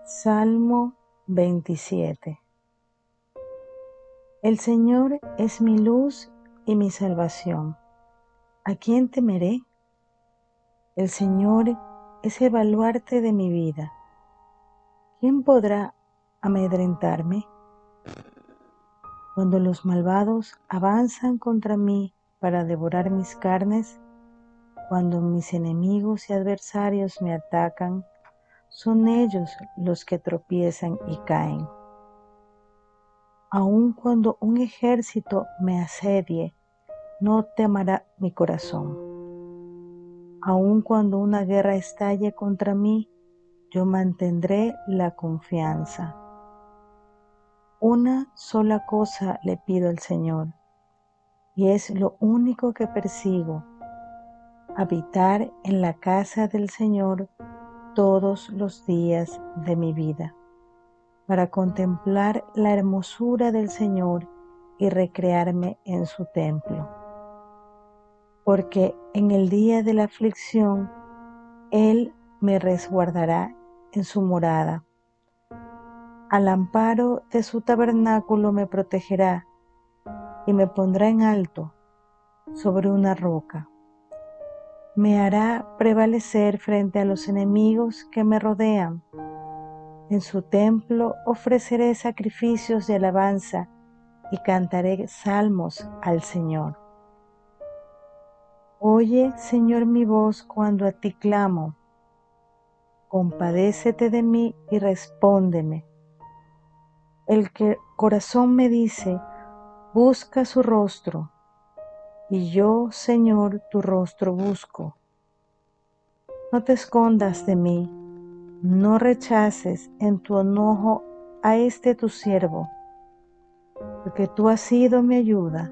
Salmo 27. El Señor es mi luz y mi salvación. ¿A quién temeré? El Señor es el baluarte de mi vida. ¿Quién podrá amedrentarme? Cuando los malvados avanzan contra mí para devorar mis carnes, cuando mis enemigos y adversarios me atacan, son ellos los que tropiezan y caen. Aun cuando un ejército me asedie, no temerá mi corazón. Aun cuando una guerra estalle contra mí, yo mantendré la confianza. Una sola cosa le pido al Señor, y es lo único que persigo: habitar en la casa del Señor todos los días de mi vida, para contemplar la hermosura del Señor y recrearme en su templo. Porque en el día de la aflicción, Él me resguardará en su morada. Al amparo de su tabernáculo me protegerá y me pondrá en alto sobre una roca. Me hará prevalecer frente a los enemigos que me rodean. En su templo ofreceré sacrificios de alabanza y cantaré salmos al Señor. Oye, Señor, mi voz cuando a ti clamo. Compadécete de mí y respóndeme. El corazón me dice: busca su rostro. Y yo, Señor, tu rostro busco. No te escondas de mí, no rechaces en tu enojo a este tu siervo, porque tú has sido mi ayuda.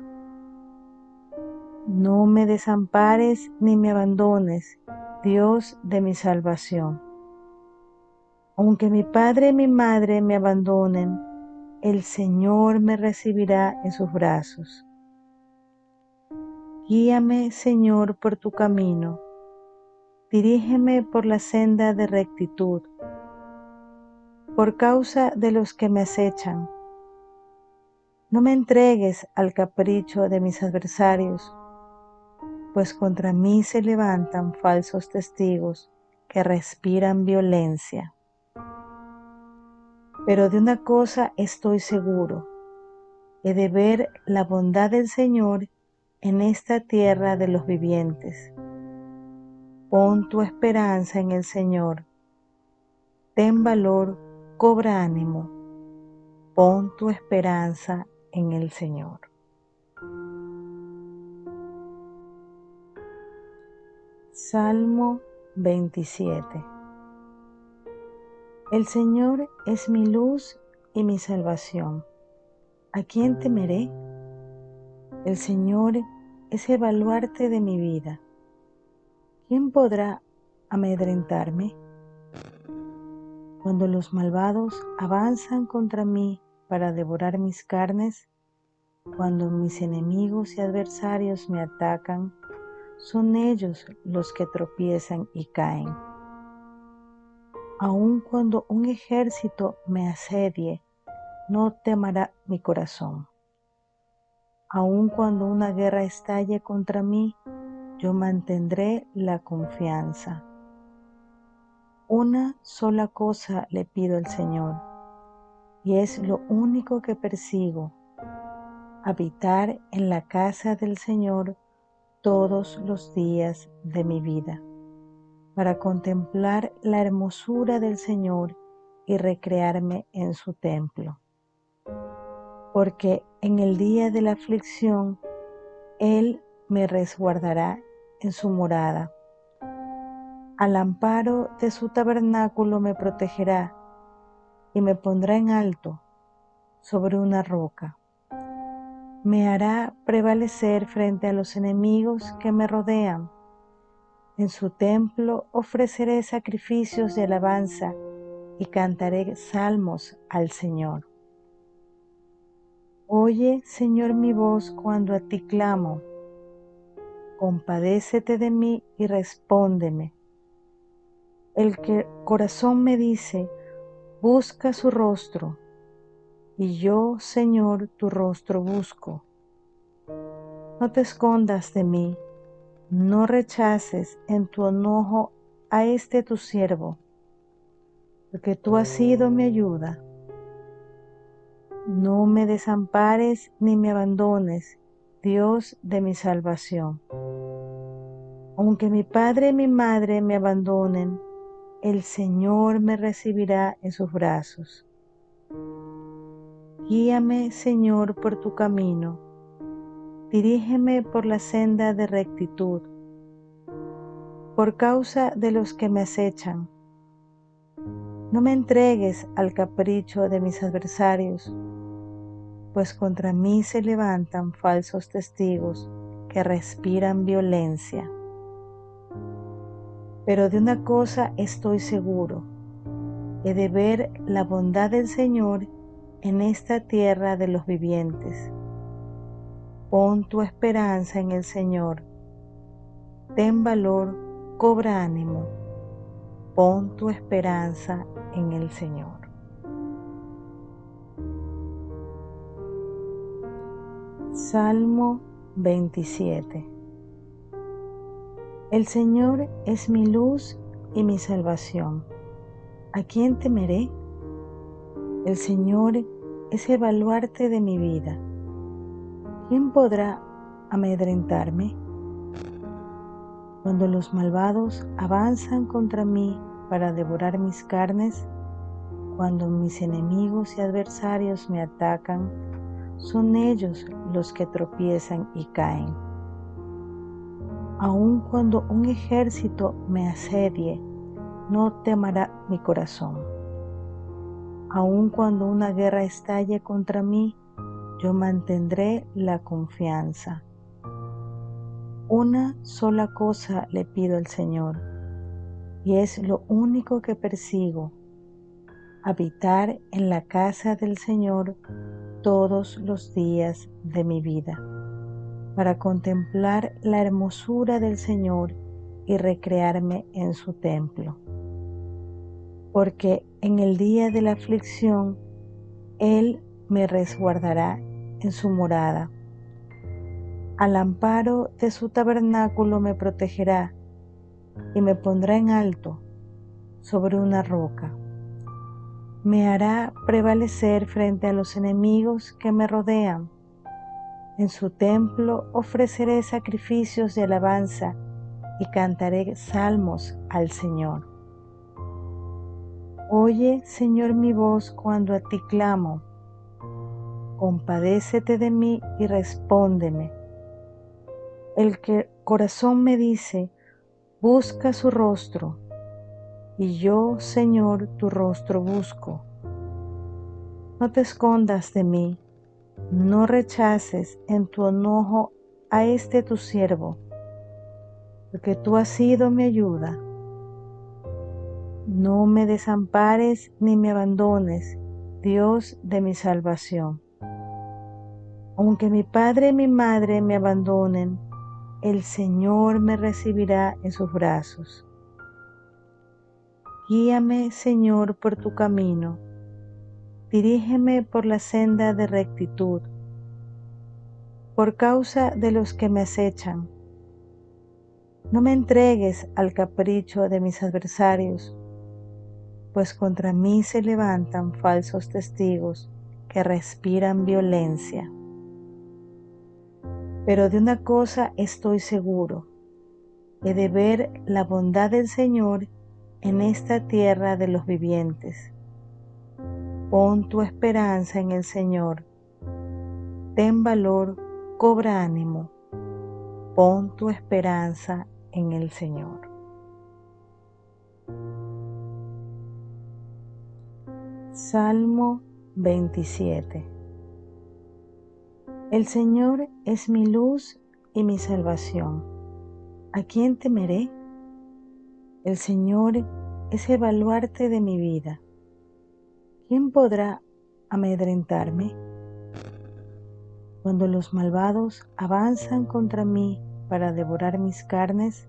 No me desampares ni me abandones, Dios de mi salvación. Aunque mi padre y mi madre me abandonen, el Señor me recibirá en sus brazos. Guíame, Señor, por tu camino. Dirígeme por la senda de rectitud, por causa de los que me acechan. No me entregues al capricho de mis adversarios, pues contra mí se levantan falsos testigos que respiran violencia. Pero de una cosa estoy seguro: he de ver la bondad del Señor en esta tierra de los vivientes. Pon tu esperanza en el Señor. Ten valor, cobra ánimo. Pon tu esperanza en el Señor. Salmo 27. El Señor es mi luz y mi salvación. ¿A quién temeré? El Señor es el baluarte de mi vida. ¿Quién podrá amedrentarme? Cuando los malvados avanzan contra mí para devorar mis carnes, cuando mis enemigos y adversarios me atacan, son ellos los que tropiezan y caen. Aun cuando un ejército me asedie, no temerá mi corazón. Aun cuando una guerra estalle contra mí, yo mantendré la confianza. Una sola cosa le pido al Señor, y es lo único que persigo: habitar en la casa del Señor todos los días de mi vida, para contemplar la hermosura del Señor y recrearme en su templo. Porque en el día de la aflicción, Él me resguardará en su morada. Al amparo de su tabernáculo me protegerá y me pondrá en alto sobre una roca. Me hará prevalecer frente a los enemigos que me rodean. En su templo ofreceré sacrificios de alabanza y cantaré salmos al Señor. Oye, Señor, mi voz cuando a ti clamo. Compadécete de mí y respóndeme. El corazón me dice: busca su rostro, y yo, Señor, tu rostro busco. No te escondas de mí, no rechaces en tu enojo a este tu siervo, porque tú has sido mi ayuda. No me desampares ni me abandones, Dios de mi salvación. Aunque mi padre y mi madre me abandonen, el Señor me recibirá en sus brazos. Guíame, Señor, por tu camino. Dirígeme por la senda de rectitud, por causa de los que me acechan. No me entregues al capricho de mis adversarios, pues contra mí se levantan falsos testigos que respiran violencia. Pero de una cosa estoy seguro, he de ver la bondad del Señor en esta tierra de los vivientes. Pon tu esperanza en el Señor. Ten valor, cobra ánimo. Pon tu esperanza en el Señor. Salmo 27. El Señor es mi luz y mi salvación. ¿A quién temeré? El Señor es el baluarte de mi vida. ¿Quién podrá amedrentarme? Cuando los malvados avanzan contra mí para devorar mis carnes, cuando mis enemigos y adversarios me atacan, son ellos los que tropiezan y caen. Aun cuando un ejército me asedie, no temerá mi corazón. Aun cuando una guerra estalle contra mí, yo mantendré la confianza. Una sola cosa le pido al Señor, y es lo único que persigo: habitar en la casa del Señor todos los días de mi vida, para contemplar la hermosura del Señor y recrearme en su templo. Porque en el día de la aflicción, Él me resguardará en su morada. Al amparo de su tabernáculo me protegerá y me pondrá en alto sobre una roca. Me hará prevalecer frente a los enemigos que me rodean. En su templo ofreceré sacrificios de alabanza y cantaré salmos al Señor. Oye, Señor, mi voz cuando a ti clamo. Compadécete de mí y respóndeme. El corazón me dice: busca su rostro. Y yo, Señor, tu rostro busco. No te escondas de mí, no rechaces en tu enojo a este tu siervo, porque tú has sido mi ayuda. No me desampares ni me abandones, Dios de mi salvación. Aunque mi padre y mi madre me abandonen, el Señor me recibirá en sus brazos. Guíame, Señor, por tu camino. Dirígeme por la senda de rectitud, por causa de los que me acechan. No me entregues al capricho de mis adversarios, pues contra mí se levantan falsos testigos que respiran violencia. Pero de una cosa estoy seguro, he de ver la bondad del Señor en esta tierra de los vivientes. Pon tu esperanza en el Señor. Ten valor, cobra ánimo. Pon tu esperanza en el Señor. Salmo 27. El Señor es mi luz y mi salvación. ¿A quién temeré? El Señor es el baluarte de mi vida. ¿Quién podrá amedrentarme? Cuando los malvados avanzan contra mí para devorar mis carnes,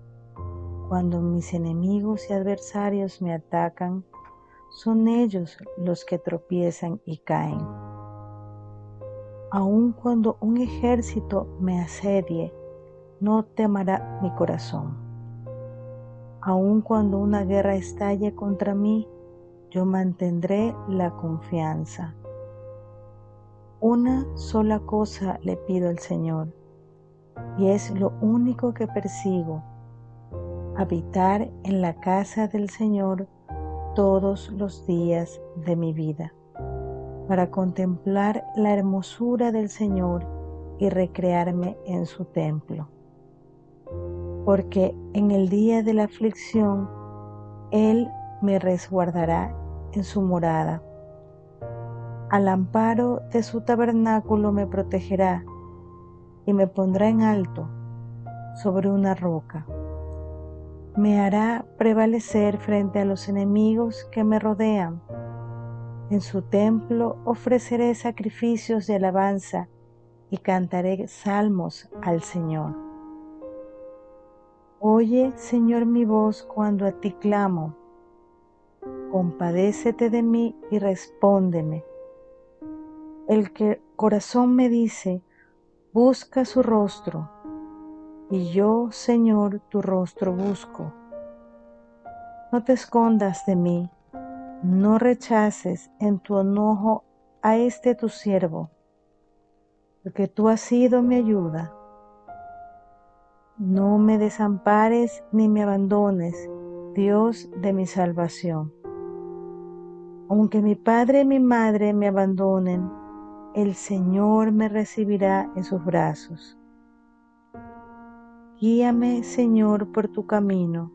cuando mis enemigos y adversarios me atacan, son ellos los que tropiezan y caen. Aun cuando un ejército me asedie, no temerá mi corazón. Aun cuando una guerra estalle contra mí, yo mantendré la confianza. Una sola cosa le pido al Señor, y es lo único que persigo: habitar en la casa del Señor todos los días de mi vida, para contemplar la hermosura del Señor y recrearme en su templo. Porque en el día de la aflicción, Él me resguardará en su morada. Al amparo de su tabernáculo me protegerá y me pondrá en alto sobre una roca. Me hará prevalecer frente a los enemigos que me rodean. En su templo ofreceré sacrificios de alabanza y cantaré salmos al Señor. Oye, Señor, mi voz cuando a ti clamo. Compadécete de mí y respóndeme. El corazón me dice: busca su rostro. Y yo, Señor, tu rostro busco. No te escondas de mí, no rechaces en tu enojo a este tu siervo, porque tú has sido mi ayuda. No me desampares ni me abandones, Dios de mi salvación. Aunque mi padre y mi madre me abandonen, el Señor me recibirá en sus brazos. Guíame, Señor, por tu camino.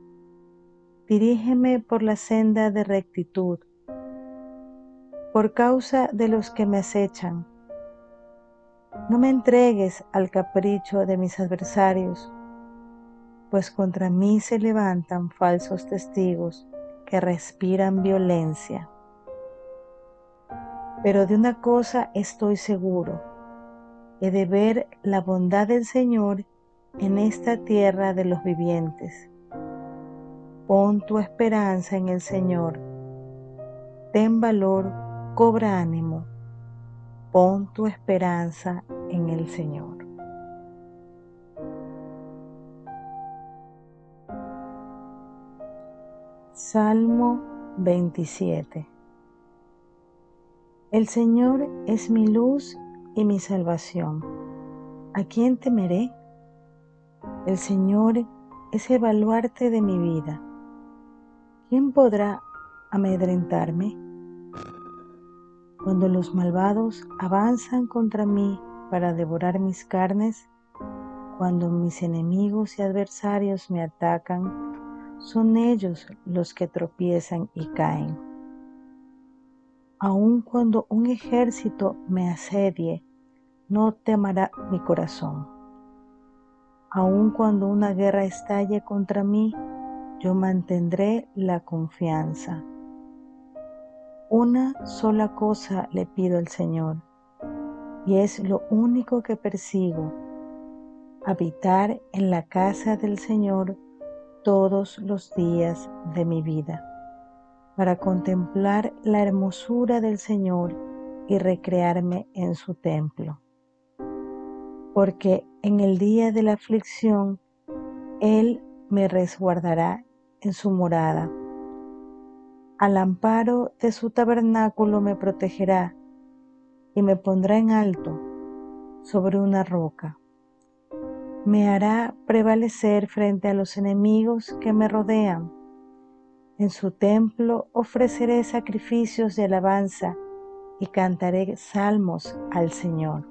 Dirígeme por la senda de rectitud, por causa de los que me acechan. No me entregues al capricho de mis adversarios, pues contra mí se levantan falsos testigos que respiran violencia. Pero de una cosa estoy seguro: he de ver la bondad del Señor en esta tierra de los vivientes. Pon tu esperanza en el Señor. Ten valor, cobra ánimo. Pon tu esperanza en el Señor. Salmo 27. El Señor es mi luz y mi salvación. ¿A quién temeré? El Señor es el baluarte de mi vida. ¿Quién podrá amedrentarme? Cuando los malvados avanzan contra mí para devorar mis carnes, cuando mis enemigos y adversarios me atacan, son ellos los que tropiezan y caen. Aun cuando un ejército me asedie, no temerá mi corazón. Aun cuando una guerra estalle contra mí, yo mantendré la confianza. Una sola cosa le pido al Señor, y es lo único que persigo: habitar en la casa del Señor todos los días de mi vida, para contemplar la hermosura del Señor y recrearme en su templo. Porque en el día de la aflicción, Él me resguardará en su morada. Al amparo de su tabernáculo me protegerá y me pondrá en alto sobre una roca. Me hará prevalecer frente a los enemigos que me rodean. En su templo ofreceré sacrificios de alabanza y cantaré salmos al Señor.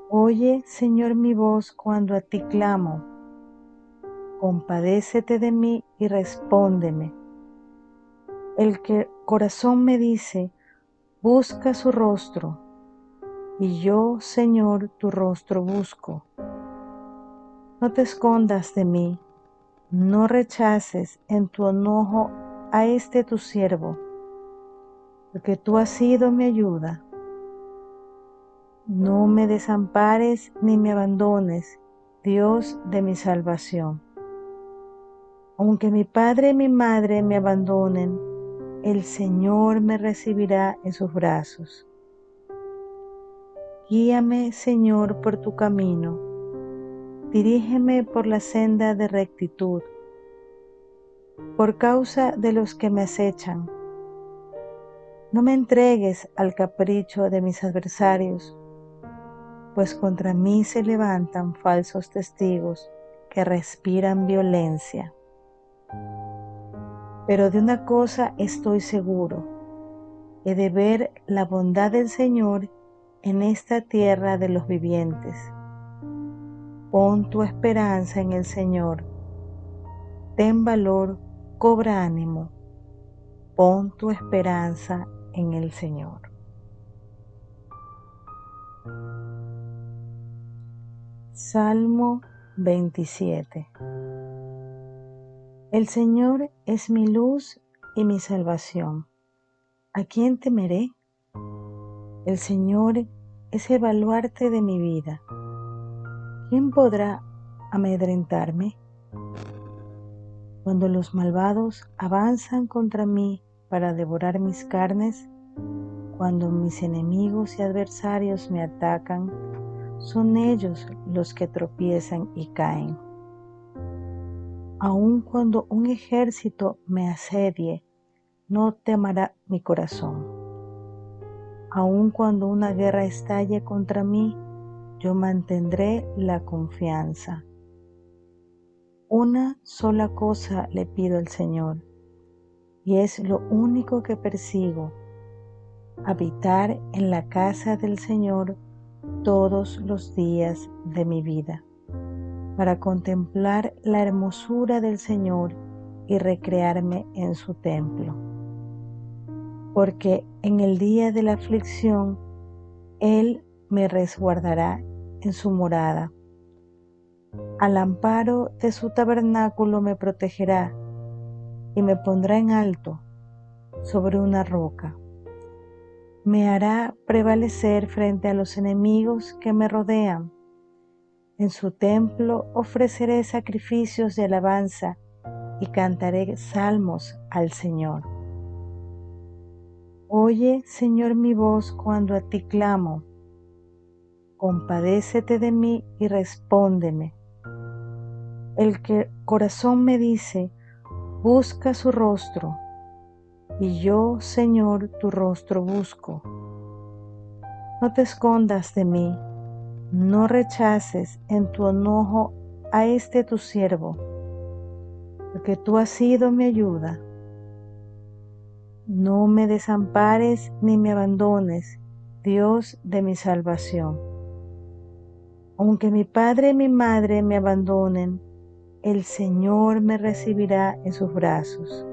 Oye, Señor, mi voz cuando a ti clamo. Compadécete de mí y respóndeme. El corazón me dice: busca su rostro. Y yo, Señor, tu rostro busco. No te escondas de mí, no rechaces en tu enojo a este tu siervo, porque tú has sido mi ayuda. No me desampares ni me abandones, Dios de mi salvación. Aunque mi padre y mi madre me abandonen, el Señor me recibirá en sus brazos. Guíame, Señor, por tu camino. Dirígeme por la senda de rectitud, por causa de los que me acechan. No me entregues al capricho de mis adversarios, pues contra mí se levantan falsos testigos que respiran violencia. Pero de una cosa estoy seguro, he de ver la bondad del Señor en esta tierra de los vivientes. Pon tu esperanza en el Señor. Ten valor, cobra ánimo. Pon tu esperanza en el Señor. Salmo 27. El Señor es mi luz y mi salvación. ¿A quién temeré? El Señor es el baluarte de mi vida. ¿Quién podrá amedrentarme? Cuando los malvados avanzan contra mí para devorar mis carnes, cuando mis enemigos y adversarios me atacan, son ellos los que tropiezan y caen. Aun cuando un ejército me asedie, no temerá mi corazón. Aun cuando una guerra estalle contra mí, yo mantendré la confianza. Una sola cosa le pido al Señor, y es lo único que persigo: habitar en la casa del Señor todos los días de mi vida, para contemplar la hermosura del Señor y recrearme en su templo. Porque en el día de la aflicción, Él me resguardará en su morada. Al amparo de su tabernáculo me protegerá y me pondrá en alto sobre una roca. Me hará prevalecer frente a los enemigos que me rodean. En su templo ofreceré sacrificios de alabanza y cantaré salmos al Señor. Oye, Señor, mi voz cuando a ti clamo. Compadécete de mí y respóndeme. El corazón me dice: busca su rostro, y yo, Señor, tu rostro busco. No te escondas de mí, no rechaces en tu enojo a este tu siervo, porque tú has sido mi ayuda. No me desampares ni me abandones, Dios de mi salvación. Aunque mi padre y mi madre me abandonen, el Señor me recibirá en sus brazos.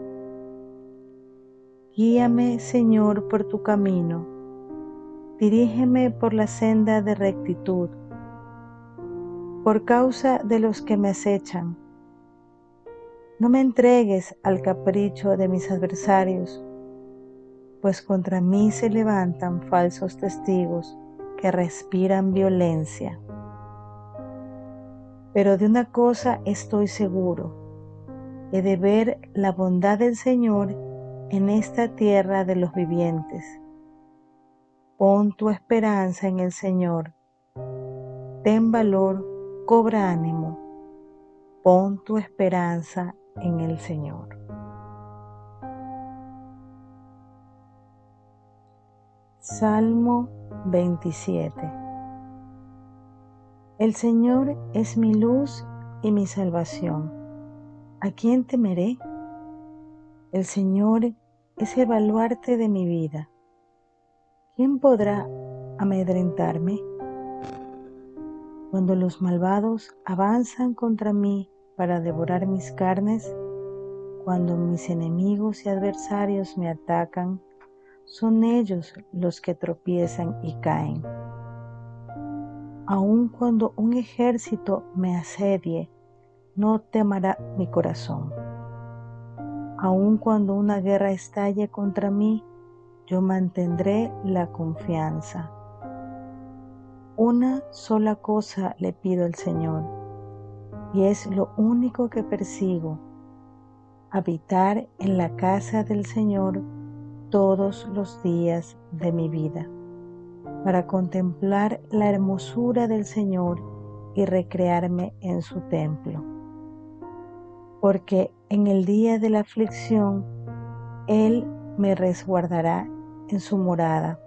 Guíame, Señor, por tu camino. Dirígeme por la senda de rectitud, por causa de los que me acechan. No me entregues al capricho de mis adversarios, pues contra mí se levantan falsos testigos que respiran violencia. Pero de una cosa estoy seguro, he de ver la bondad del Señor en esta tierra de los vivientes. Pon tu esperanza en el Señor. Ten valor, cobra ánimo. Pon tu esperanza en el Señor. Salmo 27. El Señor es mi luz y mi salvación. ¿A quién temeré? El Señor es el baluarte de mi vida. ¿Quién podrá amedrentarme? Cuando los malvados avanzan contra mí para devorar mis carnes, cuando mis enemigos y adversarios me atacan, son ellos los que tropiezan y caen. Aun cuando un ejército me asedie, no temerá mi corazón. Aun cuando una guerra estalle contra mí, yo mantendré la confianza. Una sola cosa le pido al Señor, y es lo único que persigo: habitar en la casa del Señor todos los días de mi vida, para contemplar la hermosura del Señor y recrearme en su templo. Porque en el día de la aflicción, Él me resguardará en su morada.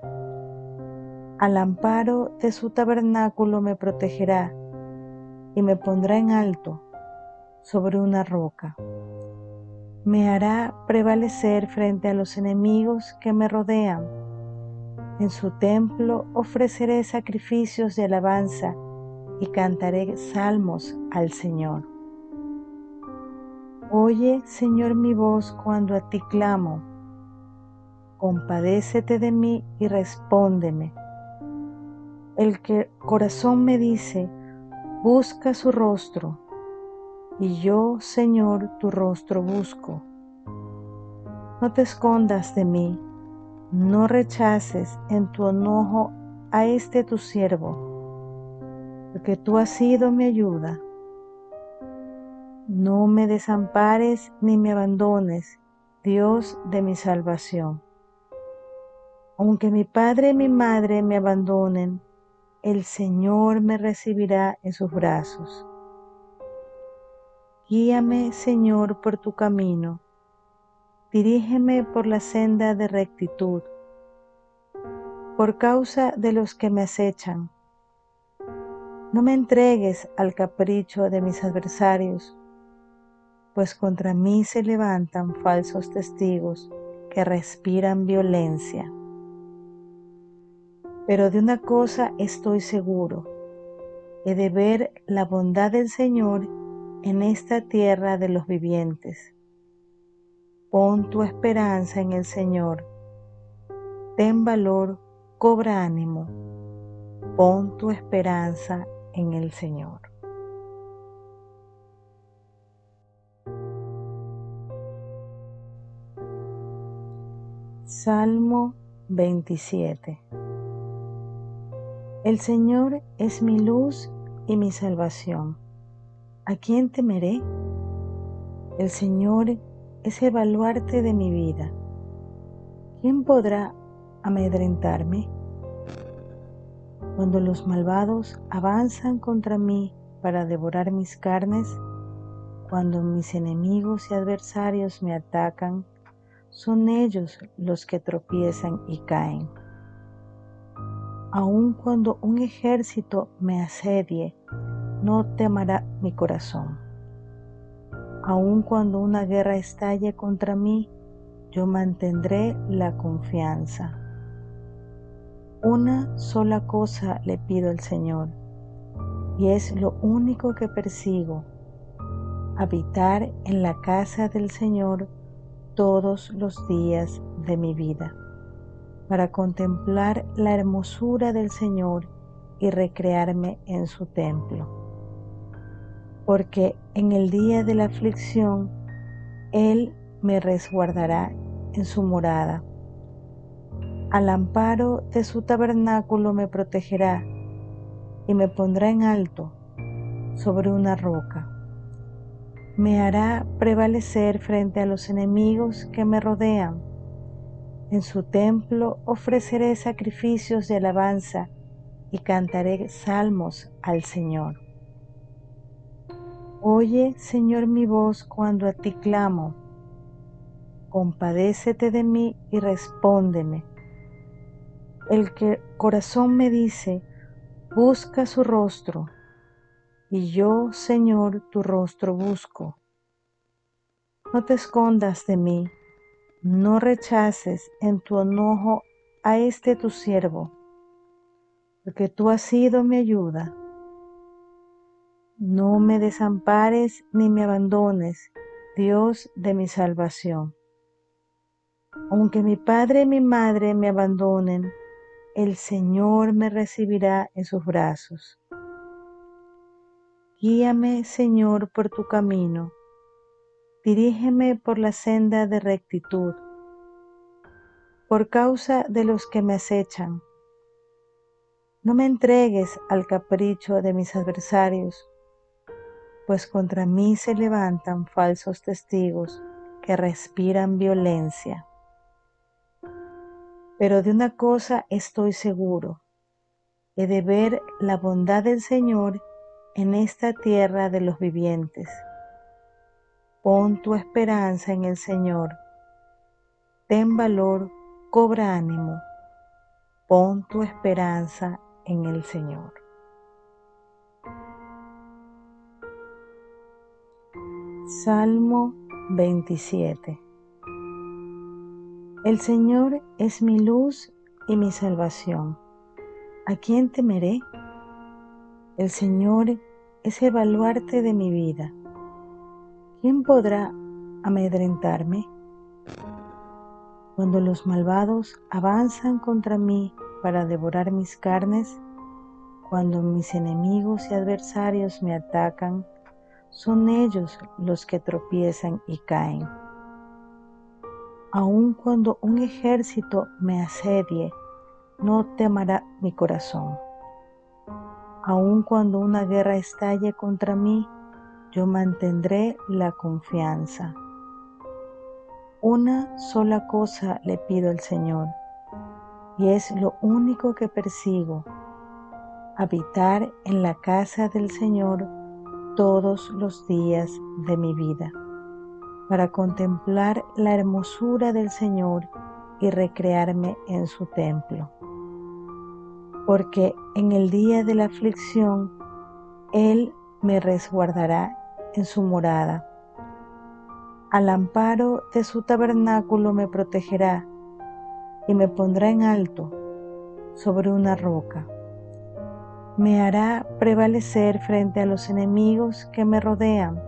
Al amparo de su tabernáculo me protegerá y me pondrá en alto sobre una roca. Me hará prevalecer frente a los enemigos que me rodean. En su templo ofreceré sacrificios de alabanza y cantaré salmos al Señor. Oye, Señor, mi voz cuando a ti clamo. Compadécete de mí y respóndeme. Corazón me dice, busca su rostro, y yo, Señor, tu rostro busco. No te escondas de mí, no rechaces en tu enojo a este tu siervo, porque tú has sido mi ayuda. No me desampares ni me abandones, Dios de mi salvación. Aunque mi padre y mi madre me abandonen, el Señor me recibirá en sus brazos. Guíame, Señor, por tu camino. Dirígeme por la senda de rectitud, por causa de los que me acechan. No me entregues al capricho de mis adversarios, pues contra mí se levantan falsos testigos que respiran violencia. Pero de una cosa estoy seguro, he de ver la bondad del Señor en esta tierra de los vivientes. Pon tu esperanza en el Señor. Ten valor, cobra ánimo. Pon tu esperanza en el Señor. Salmo 27. El Señor es mi luz y mi salvación. ¿A quién temeré? El Señor es el baluarte de mi vida. ¿Quién podrá amedrentarme? Cuando los malvados avanzan contra mí para devorar mis carnes, cuando mis enemigos y adversarios me atacan, son ellos los que tropiezan y caen. Aun cuando un ejército me asedie, no temerá mi corazón. Aun cuando una guerra estalle contra mí, yo mantendré la confianza. Una sola cosa le pido al Señor, y es lo único que persigo: habitar en la casa del Señor todos los días de mi vida, para contemplar la hermosura del Señor y recrearme en su templo. Porque en el día de la aflicción, Él me resguardará en su morada. Al amparo de su tabernáculo me protegerá y me pondrá en alto sobre una roca. Me hará prevalecer frente a los enemigos que me rodean. En su templo ofreceré sacrificios de alabanza y cantaré salmos al Señor. Oye, Señor, mi voz cuando a ti clamo. Compadécete de mí y respóndeme. Corazón me dice, busca su rostro, y yo, Señor, tu rostro busco. No te escondas de mí, no rechaces en tu enojo a este tu siervo, porque tú has sido mi ayuda. No me desampares ni me abandones, Dios de mi salvación. Aunque mi padre y mi madre me abandonen, el Señor me recibirá en sus brazos. Guíame, Señor, por tu camino. Dirígeme por la senda de rectitud, por causa de los que me acechan. No me entregues al capricho de mis adversarios, pues contra mí se levantan falsos testigos que respiran violencia. Pero de una cosa estoy seguro, he de ver la bondad del Señor en esta tierra de los vivientes. Pon tu esperanza en el Señor. Ten valor, cobra ánimo. Pon tu esperanza en el Señor. Salmo 27. El Señor es mi luz y mi salvación. ¿A quién temeré? El Señor es el baluarte de mi vida. ¿Quién podrá amedrentarme? Cuando los malvados avanzan contra mí para devorar mis carnes, cuando mis enemigos y adversarios me atacan, son ellos los que tropiezan y caen. Aun cuando un ejército me asedie, no temerá mi corazón. Aun cuando una guerra estalle contra mí, yo mantendré la confianza. Una sola cosa le pido al Señor, y es lo único que persigo: habitar en la casa del Señor todos los días de mi vida, para contemplar la hermosura del Señor y recrearme en su templo. Porque en el día de la aflicción, Él me resguardará en su morada. Al amparo de su tabernáculo me protegerá y me pondrá en alto sobre una roca. Me hará prevalecer frente a los enemigos que me rodean.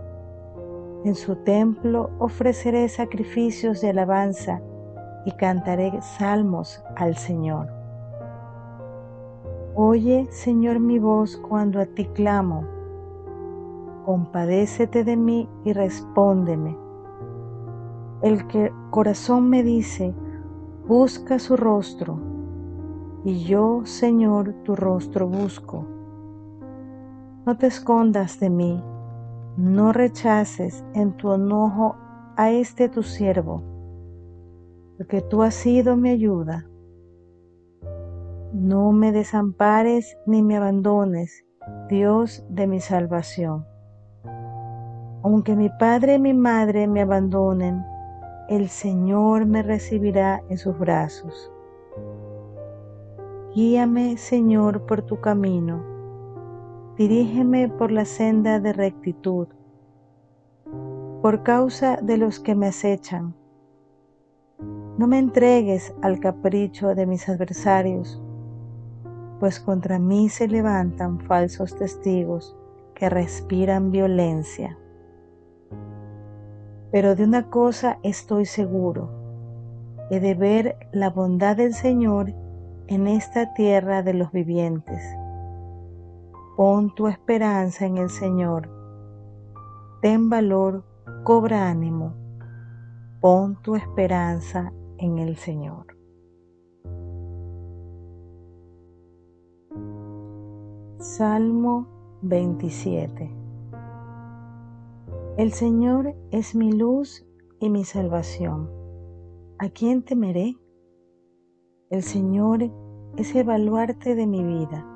En su templo ofreceré sacrificios de alabanza y cantaré salmos al Señor. Oye, Señor, mi voz cuando a ti clamo. Compadécete de mí y respóndeme. El corazón me dice: busca su rostro. Y yo, Señor, tu rostro busco. No te escondas de mí, no rechaces en tu enojo a este tu siervo, porque tú has sido mi ayuda. No me desampares ni me abandones, Dios de mi salvación. Aunque mi padre y mi madre me abandonen, el Señor me recibirá en sus brazos. Guíame, Señor, por tu camino. Dirígeme por la senda de rectitud, por causa de los que me acechan. No me entregues al capricho de mis adversarios, pues contra mí se levantan falsos testigos que respiran violencia. Pero de una cosa estoy seguro: he de ver la bondad del Señor en esta tierra de los vivientes. Pon tu esperanza en el Señor. Ten valor, cobra ánimo. Pon tu esperanza en el Señor. Salmo 27. El Señor es mi luz y mi salvación. ¿A quién temeré? El Señor es el baluarte de mi vida.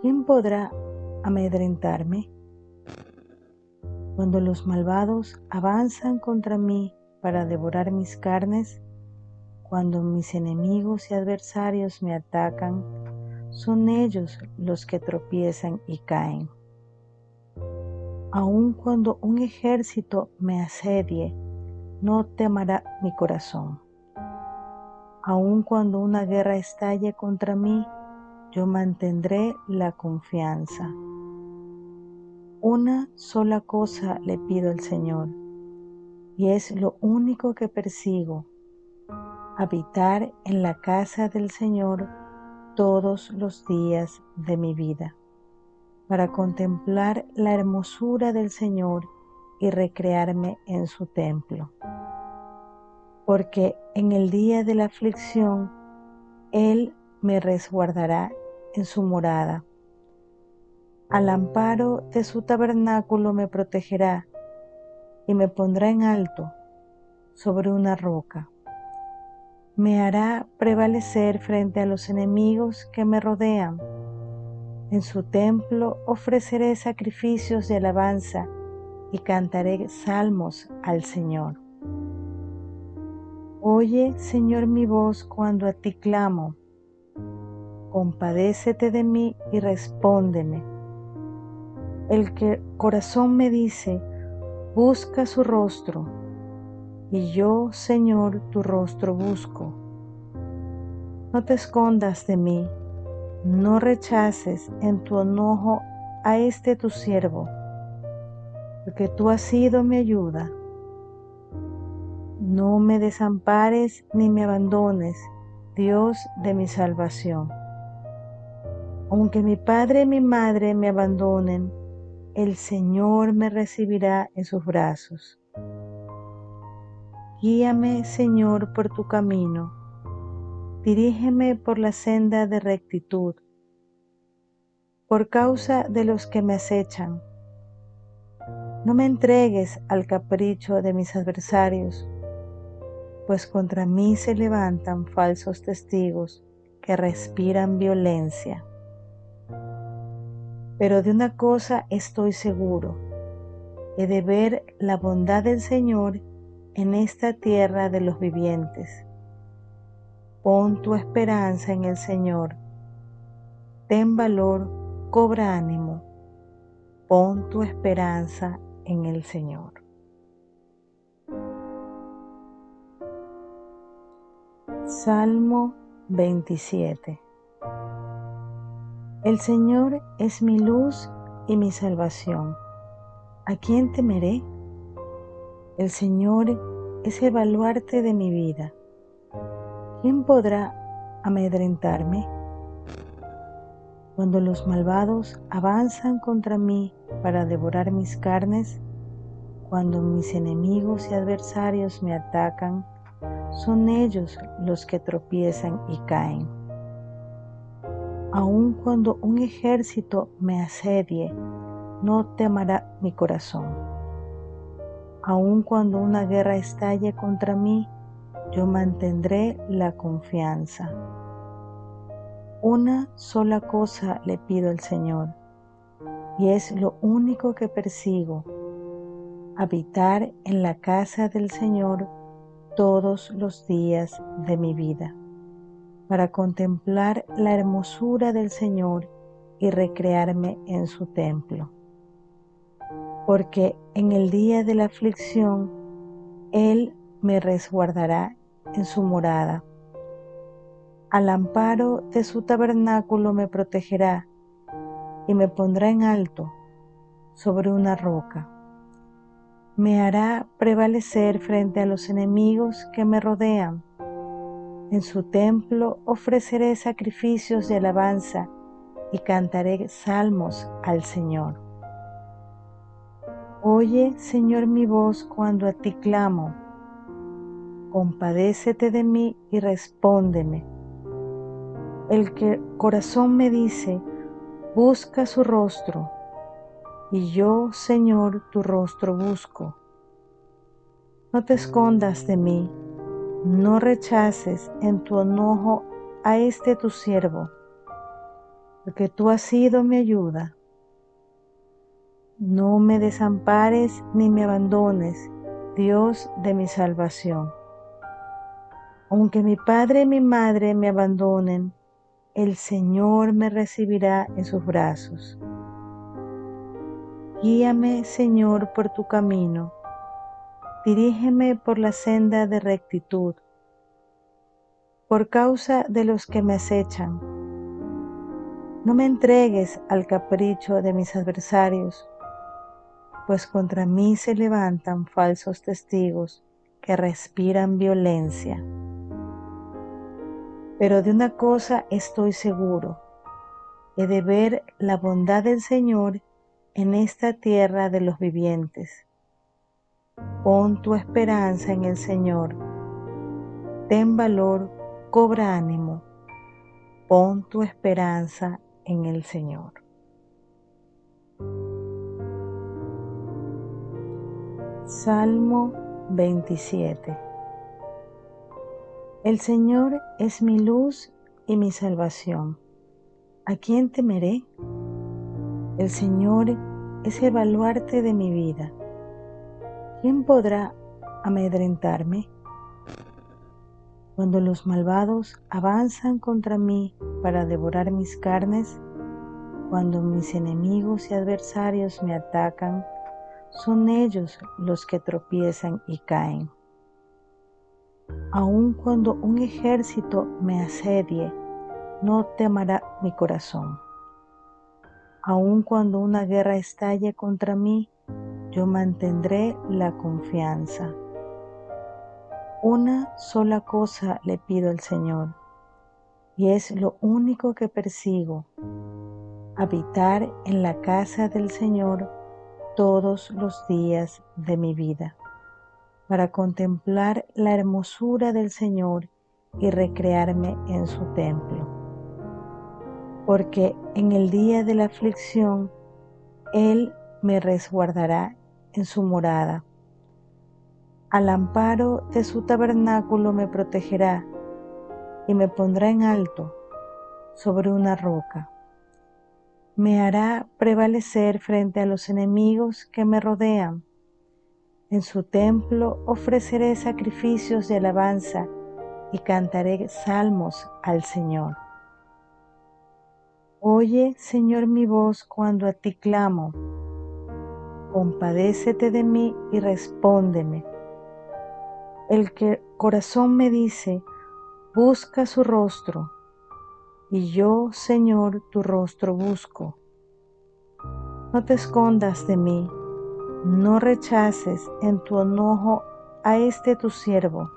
¿Quién podrá amedrentarme? Cuando los malvados avanzan contra mí para devorar mis carnes, cuando mis enemigos y adversarios me atacan, son ellos los que tropiezan y caen. Aun cuando un ejército me asedie, no temerá mi corazón. Aun cuando una guerra estalle contra mí, yo mantendré la confianza. Una sola cosa le pido al Señor, y es lo único que persigo: habitar en la casa del Señor todos los días de mi vida, para contemplar la hermosura del Señor y recrearme en su templo. Porque en el día de la aflicción, Él me resguardará en su morada. Al amparo de su tabernáculo me protegerá y me pondrá en alto sobre una roca. me hará prevalecer frente a los enemigos que me rodean. En su templo ofreceré sacrificios de alabanza y cantaré salmos al Señor. Oye, Señor, mi voz cuando a ti clamo. Compadécete de mí y respóndeme. Corazón me dice, busca su rostro, y yo, Señor, tu rostro busco. No te escondas de mí, no rechaces en tu enojo a este tu siervo, porque tú has sido mi ayuda. No me desampares ni me abandones, Dios de mi salvación. Aunque mi padre y mi madre me abandonen, el Señor me recibirá en sus brazos. Guíame, Señor, por tu camino. Dirígeme por la senda de rectitud, por causa de los que me acechan. No me entregues al capricho de mis adversarios, pues contra mí se levantan falsos testigos que respiran violencia. Pero de una cosa estoy seguro, he de ver la bondad del Señor en esta tierra de los vivientes. Pon tu esperanza en el Señor. Ten valor, cobra ánimo. Pon tu esperanza en el Señor. Salmo 27. El Señor es mi luz y mi salvación. ¿A quién temeré? El Señor es el baluarte de mi vida. ¿Quién podrá amedrentarme? Cuando los malvados avanzan contra mí para devorar mis carnes, cuando mis enemigos y adversarios me atacan, son ellos los que tropiezan y caen. Aun cuando un ejército me asedie, no temerá mi corazón. Aun cuando una guerra estalle contra mí, yo mantendré la confianza. Una sola cosa le pido al Señor, y es lo único que persigo: habitar en la casa del Señor todos los días de mi vida, para contemplar la hermosura del Señor y recrearme en su templo. Porque en el día de la aflicción, Él me resguardará en su morada. Al amparo de su tabernáculo me protegerá y me pondrá en alto sobre una roca. Me hará prevalecer frente a los enemigos que me rodean. En su templo ofreceré sacrificios de alabanza y cantaré salmos al Señor. Oye, Señor, mi voz cuando a ti clamo. Compadécete de mí y respóndeme. Corazón me dice, busca su rostro, y yo, Señor, tu rostro busco. No te escondas de mí, no rechaces en tu enojo a este tu siervo, porque tú has sido mi ayuda. No me desampares ni me abandones, Dios de mi salvación. Aunque mi padre y mi madre me abandonen, el Señor me recibirá en sus brazos. Guíame, Señor, por tu camino. Dirígeme por la senda de rectitud, por causa de los que me acechan. No me entregues al capricho de mis adversarios, pues contra mí se levantan falsos testigos que respiran violencia. Pero de una cosa estoy seguro, he de ver la bondad del Señor en esta tierra de los vivientes. Pon tu esperanza en el Señor. Ten valor, cobra ánimo. Pon tu esperanza en el Señor. Salmo 27. El Señor es mi luz y mi salvación. ¿A quién temeré? El Señor es el baluarte de mi vida. ¿Quién podrá amedrentarme? Cuando los malvados avanzan contra mí para devorar mis carnes, cuando mis enemigos y adversarios me atacan, son ellos los que tropiezan y caen. Aun cuando un ejército me asedie, no temerá mi corazón. Aun cuando una guerra estalle contra mí, yo mantendré la confianza. Una sola cosa le pido al Señor, y es lo único que persigo: habitar en la casa del Señor todos los días de mi vida, para contemplar la hermosura del Señor y recrearme en su templo. Porque en el día de la aflicción, Él me resguardará en su morada. Al amparo de su tabernáculo me protegerá y me pondrá en alto sobre una roca. Me hará prevalecer frente a los enemigos que me rodean. En su templo ofreceré sacrificios de alabanza y cantaré salmos al Señor. Oye, Señor, mi voz cuando a ti clamo. Compadécete de mí y respóndeme. El corazón me dice: busca su rostro. Y yo, Señor, tu rostro busco. No te escondas de mí, no rechaces en tu enojo a este tu siervo,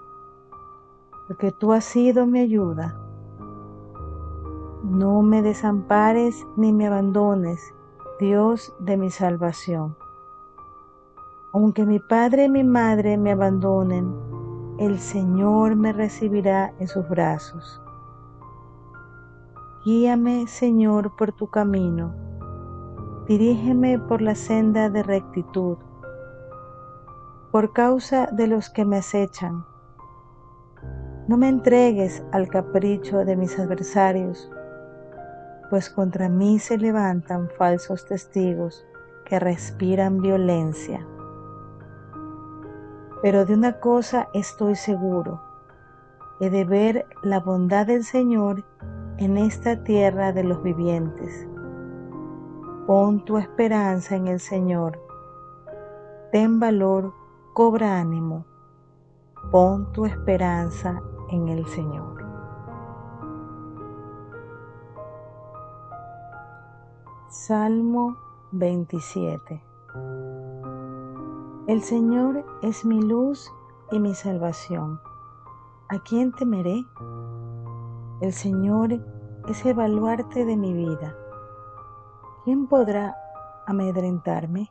porque tú has sido mi ayuda. No me desampares ni me abandones, Dios de mi salvación. Aunque mi padre y mi madre me abandonen, el Señor me recibirá en sus brazos. Guíame, Señor, por tu camino. Dirígeme por la senda de rectitud, por causa de los que me acechan. No me entregues al capricho de mis adversarios, pues contra mí se levantan falsos testigos que respiran violencia. Pero de una cosa estoy seguro: he de ver la bondad del Señor en esta tierra de los vivientes. Pon tu esperanza en el Señor. Ten valor, cobra ánimo. Pon tu esperanza en el Señor. Salmo 27. El Señor es mi luz y mi salvación. ¿A quién temeré? El Señor es el baluarte de mi vida. ¿Quién podrá amedrentarme?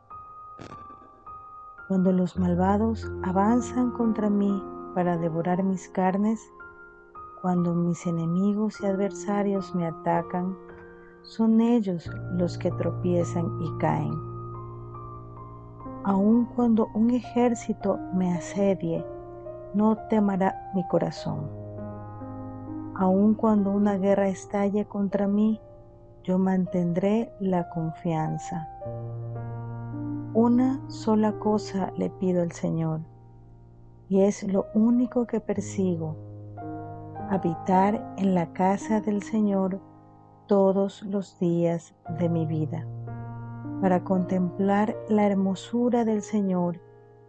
Cuando los malvados avanzan contra mí para devorar mis carnes, cuando mis enemigos y adversarios me atacan, son ellos los que tropiezan y caen. Aun cuando un ejército me asedie, no temerá mi corazón. Aun cuando una guerra estalle contra mí, yo mantendré la confianza. Una sola cosa le pido al Señor, y es lo único que persigo: habitar en la casa del Señor todos los días de mi vida, para contemplar la hermosura del Señor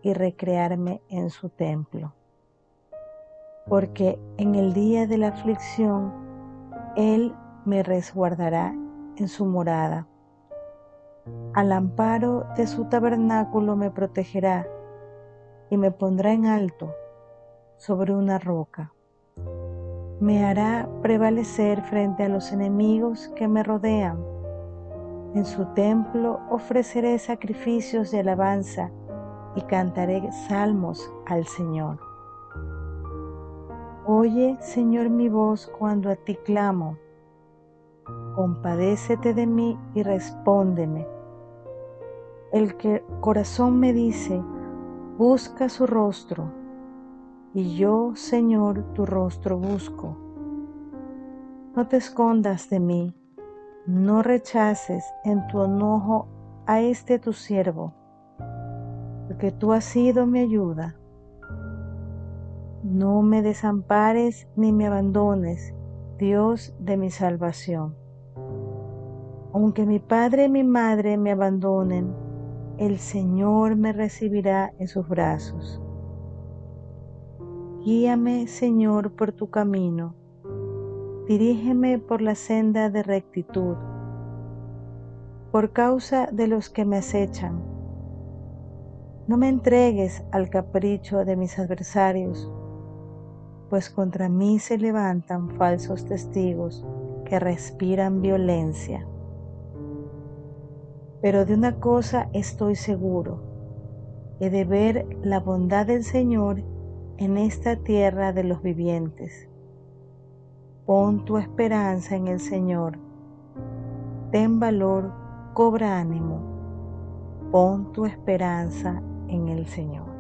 y recrearme en su templo. Porque en el día de la aflicción, Él me resguardará en su morada. Al amparo de su tabernáculo me protegerá y me pondrá en alto sobre una roca. Me hará prevalecer frente a los enemigos que me rodean. En su templo ofreceré sacrificios de alabanza y cantaré salmos al Señor. Oye, Señor, mi voz cuando a ti clamo. Compadécete de mí y respóndeme. El corazón me dice: busca su rostro. y yo, Señor, tu rostro busco. No te escondas de mí, no rechaces en tu enojo a este tu siervo, porque tú has sido mi ayuda. No me desampares ni me abandones, Dios de mi salvación. Aunque mi padre y mi madre me abandonen, el Señor me recibirá en sus brazos. Guíame, Señor, por tu camino. Dirígeme por la senda de rectitud, por causa de los que me acechan. No me entregues al capricho de mis adversarios, pues contra mí se levantan falsos testigos que respiran violencia. Pero de una cosa estoy seguro, he de ver la bondad del Señor en esta tierra de los vivientes. Pon tu esperanza en el Señor. Ten valor, cobra ánimo. Pon tu esperanza en el Señor.